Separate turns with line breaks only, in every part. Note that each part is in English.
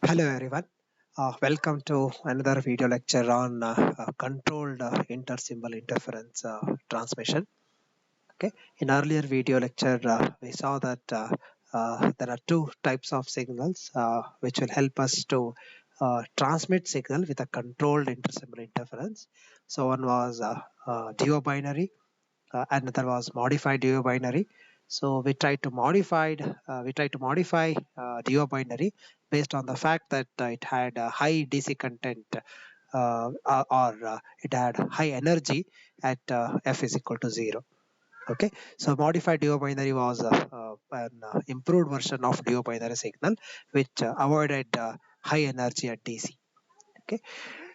Hello everyone. Welcome to another video lecture on controlled inter-symbol interference transmission. Okay. In earlier video lecture, we saw that there are two types of signals which will help us to transmit signal with a controlled inter-symbol interference. So one was duobinary, another was modified duobinary. So we tried to modify duobinary based on the fact that it had a high DC content or it had high energy at f is equal to 0. Okay, so modified duobinary was an improved version of duobinary signal which avoided high energy at DC. Okay,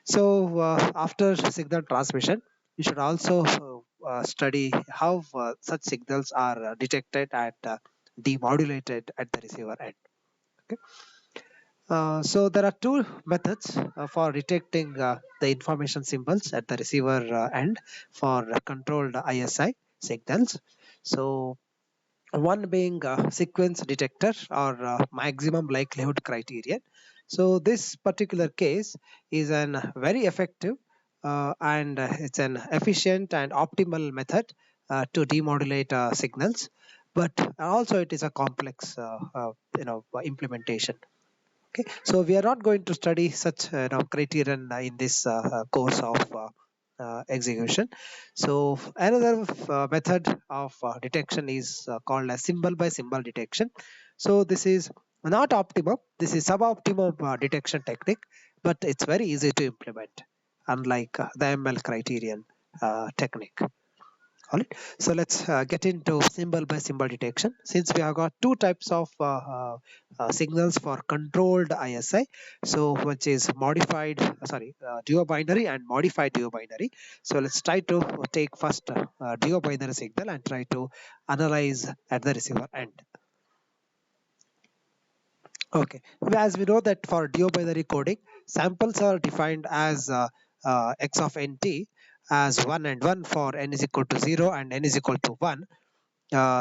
so after signal transmission, you should also study how such signals are detected at demodulated at the receiver end. Okay. So there are two methods for detecting the information symbols at the receiver end for controlled ISI signals. So one being sequence detector or maximum likelihood criterion. So this particular case is an very effective and it's an efficient and optimal method to demodulate signals, but also it is a complex implementation. Okay, so we are not going to study such criterion in this course of execution. So another method of detection is called as symbol by symbol detection. So this is not optimum. This is suboptimum detection technique, but it's very easy to implement, unlike the ML criterion technique. All right. So let's get into symbol by symbol detection. Since we have got two types of signals for controlled ISI, so which is modified, duobinary and modified duobinary. So let's try to take first duobinary signal and try to analyze at the receiver end. Okay, as we know that for duobinary coding, samples are defined as x of nt as 1 and 1 for n is equal to 0 and n is equal to 1,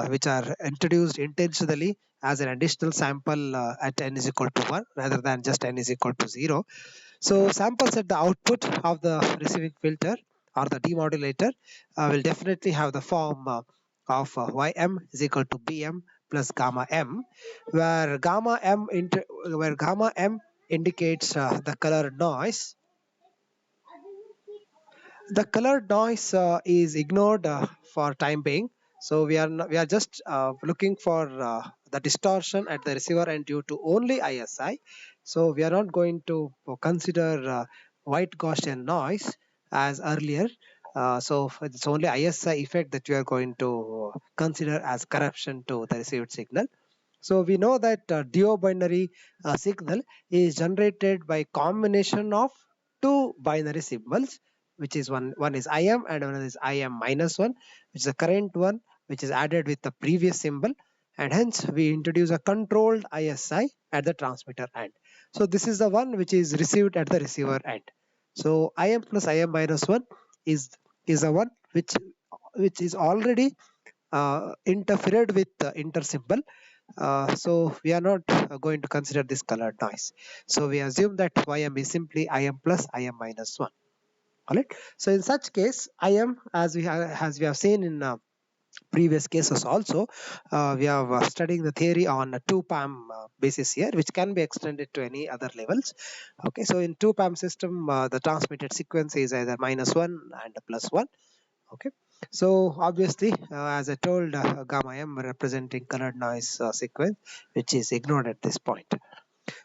which are introduced intentionally as an additional sample at n is equal to 1 rather than just n is equal to 0. So samples at the output of the receiving filter or the demodulator will definitely have the form of ym is equal to bm plus gamma m, where gamma m indicates the color noise. The colored noise is ignored for time being. So we are just looking for the distortion at the receiver end due to only ISI. So we are not going to consider white Gaussian noise as earlier. So it's only ISI effect that we are going to consider as corruption to the received signal. So we know that duobinary signal is generated by combination of two binary symbols, which is one is IM and one is IM minus 1, which is the current one which is added with the previous symbol, and hence we introduce a controlled ISI at the transmitter end. So this is the one which is received at the receiver end. So IM plus IM minus 1 is the one which is already interfered with the inter symbol. So we are not going to consider this colored noise. So we assume that Ym is simply Im plus Im minus 1. All right. So in such case, Im, as we have seen in previous cases also, we have studying the theory on a 2PAM basis here, which can be extended to any other levels. Okay. So in 2PAM system, the transmitted sequence is either minus 1 and plus 1. Okay, so obviously as I told, gamma m representing colored noise sequence, which is ignored at this point.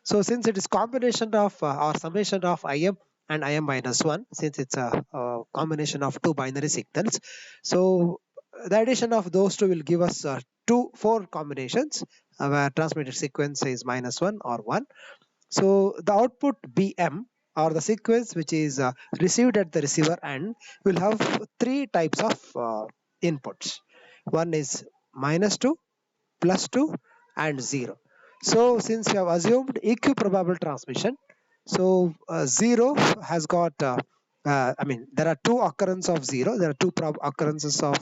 So since it is combination of or summation of im and im minus 1, since it's a combination of two binary signals, so the addition of those two will give us four combinations where transmitted sequence is minus 1 or 1. So the output BM or the sequence which is received at the receiver end will have three types of inputs. One is minus 2, plus 2 and 0. So since we have assumed equiprobable transmission, so 0 has got I mean, there are two occurrences of zero. There are two occurrences of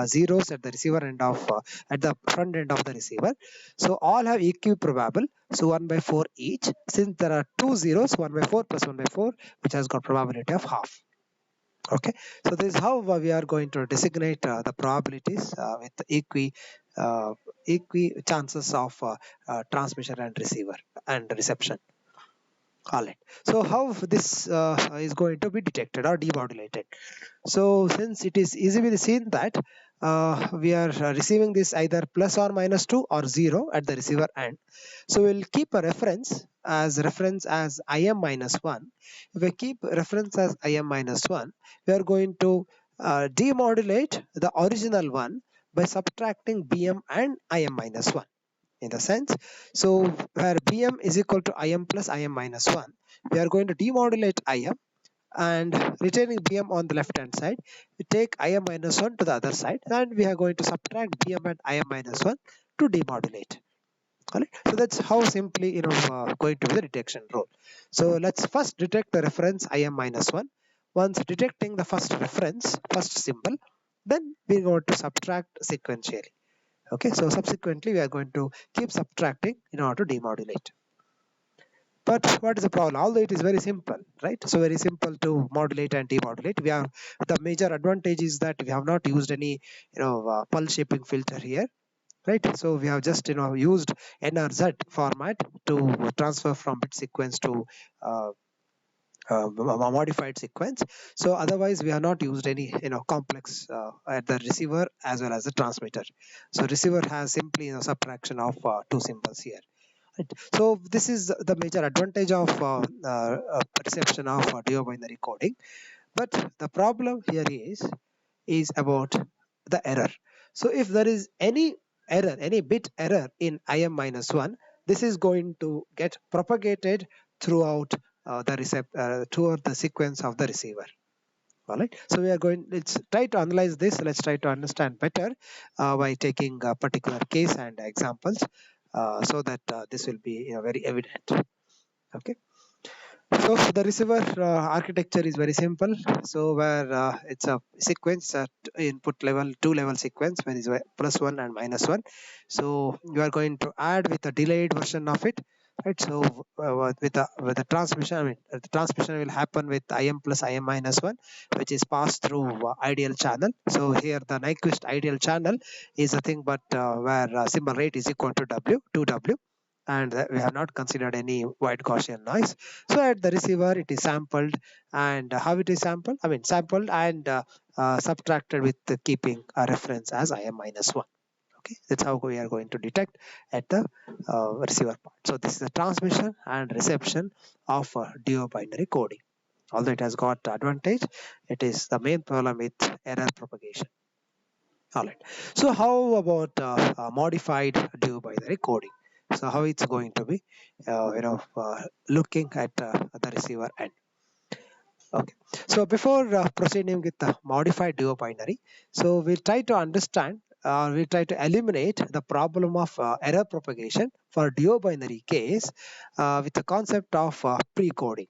zeros at the receiver end of at the front end of the receiver. So all have equiprobable. So 1 by 4 each. Since there are two zeros, 1 by 4 plus 1 by 4, which has got probability of half. Okay, so this is how we are going to designate the probabilities with equi chances of transmission and receiver and reception. All right. So how this is going to be detected or demodulated? So since it is easily seen that we are receiving this either plus or minus 2 or 0 at the receiver end. So we'll keep a reference as im minus 1. If we keep reference as im minus 1, we are going to demodulate the original one by subtracting bm and im minus 1. In the sense, so where bm is equal to im plus im minus 1, we are going to demodulate im and retaining bm on the left hand side. We take im minus 1 to the other side and we are going to subtract bm and im minus 1 to demodulate. All right. So that's how simply going to be the detection rule. So let's first detect the reference im minus 1. Once detecting the first reference, first symbol, then we're going to subtract sequentially. Okay, so subsequently we are going to keep subtracting in order to demodulate. But what is the problem? Although it is very simple, right? So very simple to modulate and demodulate. We have the major advantage is that we have not used any pulse shaping filter here, right? So we have just used NRZ format to transfer from bit sequence to uh, modified sequence. So otherwise we have not used any complex at the receiver as well as the transmitter. So receiver has simply subtraction of two symbols here. Right. So this is the major advantage of reception of duobinary coding. But the problem here is about the error. So if there is any error, any bit error in im minus 1, this is going to get propagated throughout throughout the sequence of the receiver. All right. So we are going. Let's try to analyze this. Let's try to understand better by taking a particular case and examples, so that this will be very evident. Okay. So the receiver architecture is very simple. So where it's a sequence at input level, two level sequence, where is plus 1 and minus 1. So you are going to add with a delayed version of it, right? So with the transmission, I mean the transmission will happen with im plus im minus 1, which is passed through ideal channel. So here the Nyquist ideal channel is a thing, but where symbol rate is equal to w, 2w, and we have not considered any wide Gaussian noise. So at the receiver it is sampled, and how it is sampled, I mean sampled and subtracted with keeping a reference as im minus 1. Okay, that's how we are going to detect at the receiver part. So this is the transmission and reception of duobinary coding. Although it has got advantage, it is the main problem with error propagation. All right. So how about modified duobinary coding? So how it's going to be, looking at the receiver end. Okay. So before proceeding with the modified duobinary, so we'll try to understand, we'll try to eliminate the problem of error propagation for duobinary case with the concept of pre-coding.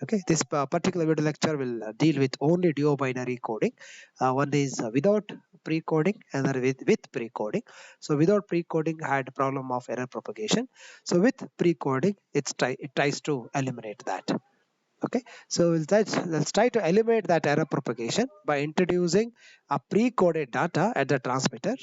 Okay, this particular video lecture will deal with only duobinary coding. One is without pre-coding, another with pre-coding. So without pre-coding had problem of error propagation. So with pre-coding, it tries to eliminate that. Okay, so let's try to eliminate that error propagation by introducing a pre-coded data at the transmitter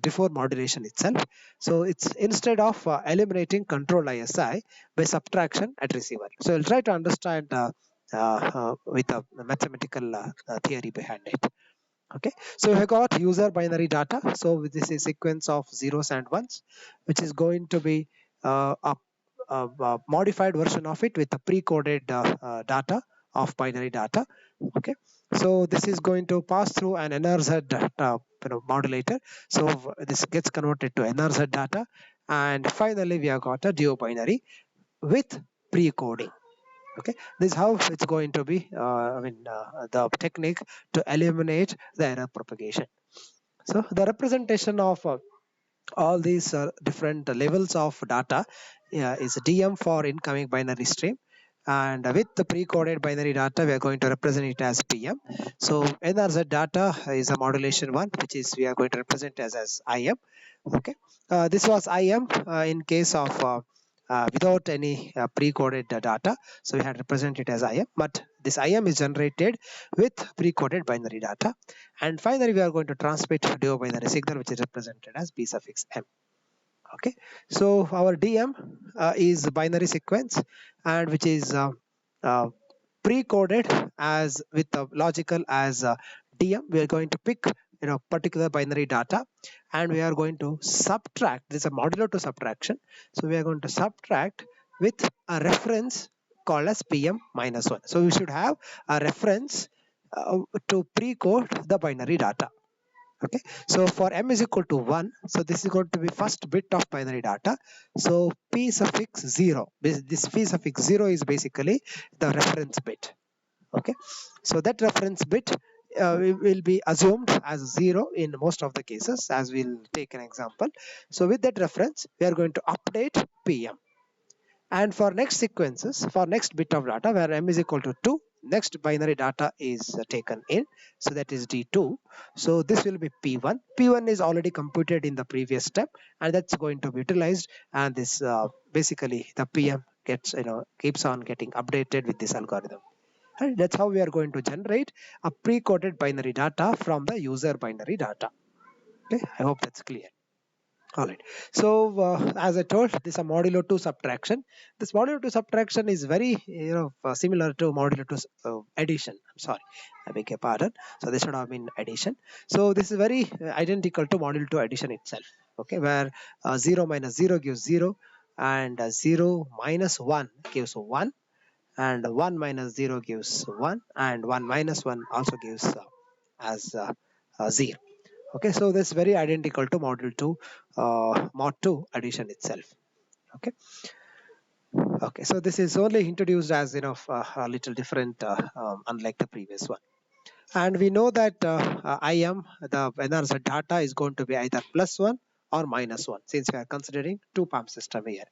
before modulation itself. So it's instead of eliminating control ISI by subtraction at receiver. So we'll try to understand with a mathematical theory behind it. Okay, so we got user binary data. So this is sequence of zeros and ones, which is going to be a modified version of it with the pre-coded data of binary data. Okay, so this is going to pass through an NRZ modulator. So this gets converted to NRZ data, and finally we have got a duobinary with pre-coding. Okay, this is how it's going to be, the technique to eliminate the error propagation. So the representation of all these different levels of data is dm for incoming binary stream, and with the pre-coded binary data we are going to represent it as PM. So NRZ data is a modulation one, which is we are going to represent as IM. Okay, this was IM in case of without any pre-coded data, so we had represented it as IM, but this IM is generated with pre-coded binary data, and finally we are going to transmit duobinary signal, which is represented as B suffix M. Okay, so our DM is binary sequence, and which is uh, pre-coded as with the logical as DM. We are going to pick particular binary data, and we are going to subtract. This is a modulo to subtraction, so we are going to subtract with a reference called as PM minus 1. So we should have a reference to pre-code the binary data. Okay, so for M is equal to 1, so this is going to be first bit of binary data. So P suffix 0, this P suffix 0 is basically the reference bit. Okay, so that reference bit will be assumed as 0 in most of the cases, as we'll take an example. So with that reference we are going to update PM, and for next sequences, for next bit of data where M is equal to 2, next binary data is taken in, so that is D2. So this will be P1. P1 is already computed in the previous step, and that's going to be utilized, and this basically the PM gets keeps on getting updated with this algorithm. And that's how we are going to generate a pre-coded binary data from the user binary data. Okay, I hope that's clear. All right. So as I told, this is a modulo 2 subtraction. This modulo 2 subtraction is very similar to modulo 2 addition. I'm sorry, I beg your pardon. So this should have been addition. So this is very identical to modulo 2 addition itself. Okay, where 0 minus 0 gives 0, and 0 minus 1 gives 1, and 1 minus 0 gives 1, and 1 minus 1 also gives as 0. Okay, so that's very identical to module 2 mod 2 addition itself. Okay, okay, so this is only introduced as a little different unlike the previous one. And we know that IM, the NRZ data is going to be either +1 or -1, since we are considering two PAM system here.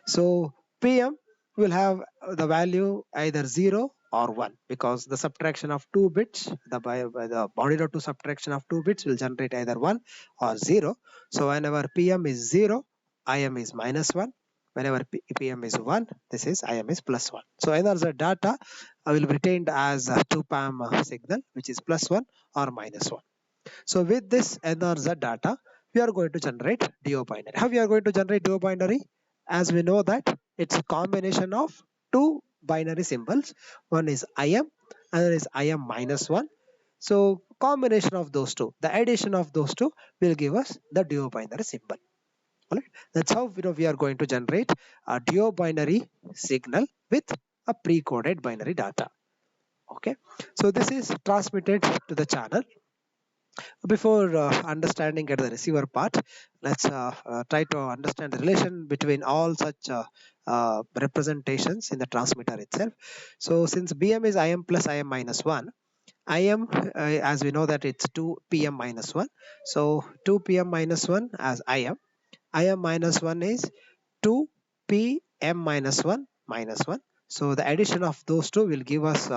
So PM will have the value either 0 or 1, because the subtraction of 2 bits, the modulo 2 subtraction of 2 bits will generate either 1 or 0. So whenever PM is 0, IM is -1. Whenever PM is 1, this is IM is +1. So NRZ data will be retained as a 2 PAM signal, which is +1 or -1. So with this NRZ data, we are going to generate duobinary. How we are going to generate duobinary? As we know that it's a combination of two binary symbols. One is IM, another is IM -1. So combination of those two, the addition of those two will give us the duobinary symbol. All right. That's how we are going to generate a duobinary signal with a pre-coded binary data. Okay, so this is transmitted to the channel. Before understanding at the receiver part, let's try to understand the relation between all such representations in the transmitter itself. So since BM is IM plus IM minus 1, IM as we know that it's 2 PM minus 1. So 2 PM minus 1 as IM. IM minus 1 is 2 PM minus 1 minus 1. So the addition of those two will give us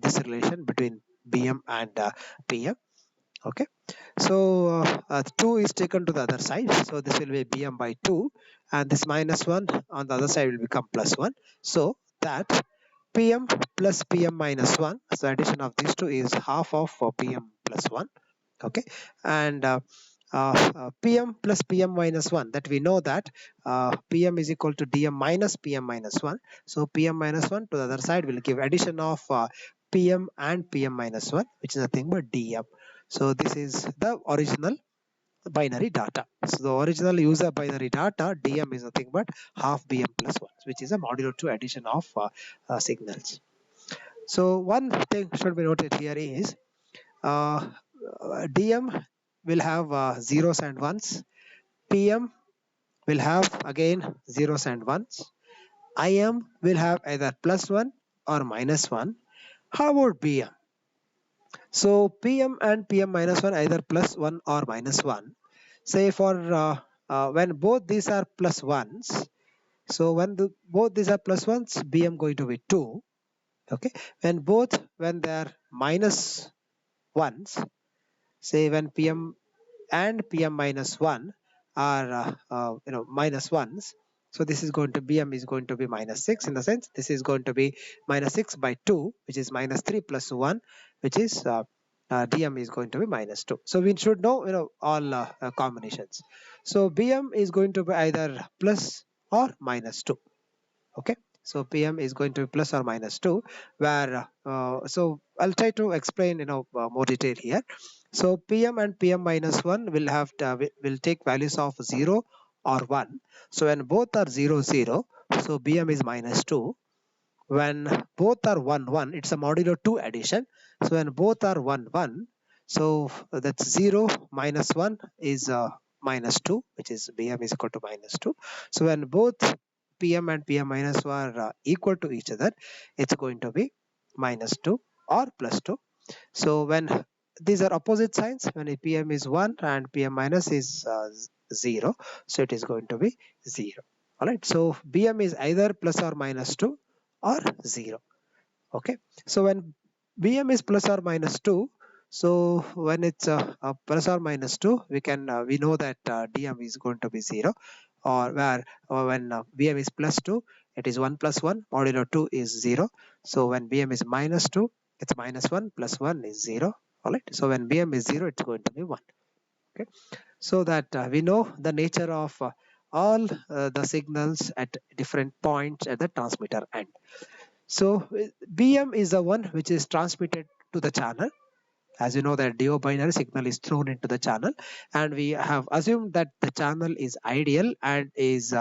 this relation between BM and PM. Okay, so 2 is taken to the other side, so this will be BM by 2, and this -1 on the other side will become +1. So that PM plus PM minus 1, so addition of these two is half of PM plus 1. Okay, and PM plus PM minus 1, that we know that PM is equal to DM minus PM minus 1. So PM minus 1 to the other side will give addition of PM and PM minus 1, which is nothing but DM. So this is the original binary data. So the original user binary data DM is nothing but half BM plus 1, which is a modulo 2 addition of signals. So one thing should be noted here is DM will have zeros and ones. PM will have again zeros and ones. IM will have either +1 or -1. How about BM? So PM and PM minus 1 either +1 or -1. Say for when both these are +1s, So when both these are plus ones, Bm going to be 2. Okay, when they are minus ones, say when Pm and Pm minus 1 are minus ones, so this is going to Bm is going to be minus 6, in the sense this is going to be minus 6 by 2, which is minus 3 plus 1, which is Dm is going to be minus 2. So we should know all combinations. So Bm is going to be either plus or minus 2. Okay, so Pm is going to be plus or minus 2, where so I'll try to explain more detail here. So Pm and Pm minus 1 will have will take values of 0 or 1. So when both are 0 0, so Bm is minus 2. When both are 1 1, it's a modulo 2 addition. So when both are 1 1, so that's 0 minus 1 is minus 2, which is Bm is equal to minus 2. So when both Pm and Pm minus 1 are equal to each other, it's going to be minus 2 or plus 2. So when these are opposite signs, when Pm is 1 and Pm minus is 0, so it is going to be 0. Alright, so Bm is either plus or minus 2 or 0. Okay, so when Bm is plus or minus 2, so when it's a plus or minus 2, we know that Dm is going to be 0, or where when Bm is plus 2, it is 1 plus 1 modulo 2 is 0. So when Bm is minus 2, it's minus 1 plus 1 is 0. Alright, so when Bm is 0, it's going to be 1. Okay, so that we know the nature of all the signals at different points at the transmitter end. So Bm is the one which is transmitted to the channel. As you know, that Duobinary signal is thrown into the channel, and we have assumed that the channel is ideal and is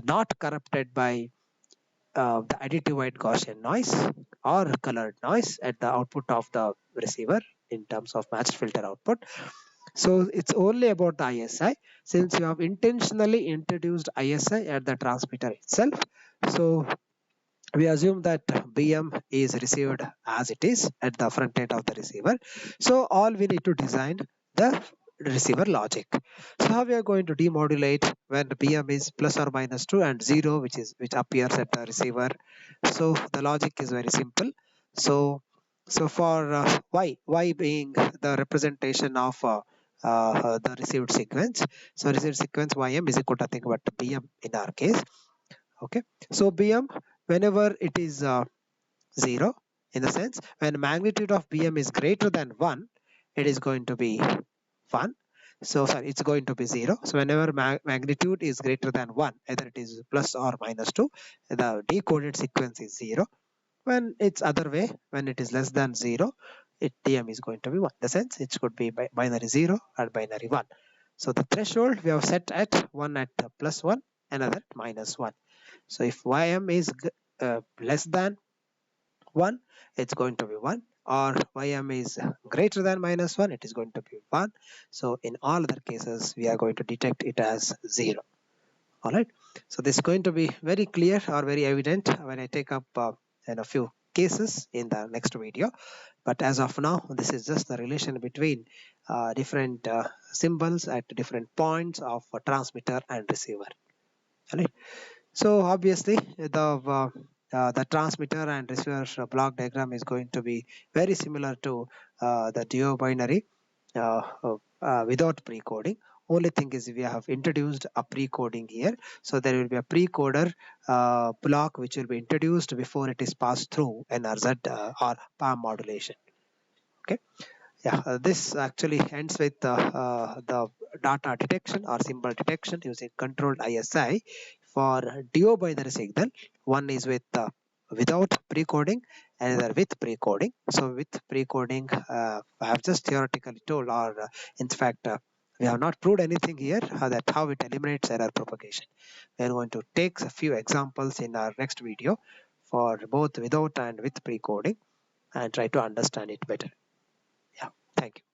not corrupted by the additive white Gaussian noise or colored noise at the output of the receiver in terms of matched filter output. So it's only about the ISI, since you have intentionally introduced ISI at the transmitter itself. So we assume that Bm is received as it is at the front end of the receiver. So all we need to design the receiver logic. So how we are going to demodulate when Bm is plus or minus 2 and 0, which appears at the receiver. So the logic is very simple. So for y being the representation of the received sequence. So received sequence ym is equal to nothing but Bm in our case. Okay, so Bm, whenever it is 0, in the sense when magnitude of Bm is greater than 1, it is going to be 1. So sorry, it's going to be 0. So whenever magnitude is greater than 1, either it is plus or minus 2, the decoded sequence is 0. When it's other way, when it is less than 0, Dm is going to be 1. In the sense it could be binary 0 or binary 1. So the threshold we have set at one at plus 1, another at minus 1. So if ym is less than 1, it's going to be 1, or ym is greater than minus 1, it is going to be 1. So in all other cases, we are going to detect it as 0. All right. So this is going to be very clear or very evident when I take up in a few cases in the next video. But as of now, this is just the relation between different symbols at different points of a transmitter and receiver. All right. So obviously the transmitter and receiver block diagram is going to be very similar to the duobinary without pre-coding. Only thing is we have introduced a pre-coding here. So there will be a pre-coder block which will be introduced before it is passed through NRZ or PAM modulation. Okay. Yeah, this actually ends with the data detection or symbol detection using controlled ISI for duobinary signal. One is with without pre-coding, another with pre-coding. So with pre-coding, I have just theoretically told, or in fact, we have not proved anything here that how it eliminates error propagation. We are going to take a few examples in our next video for both without and with pre-coding and try to understand it better. Yeah, thank you.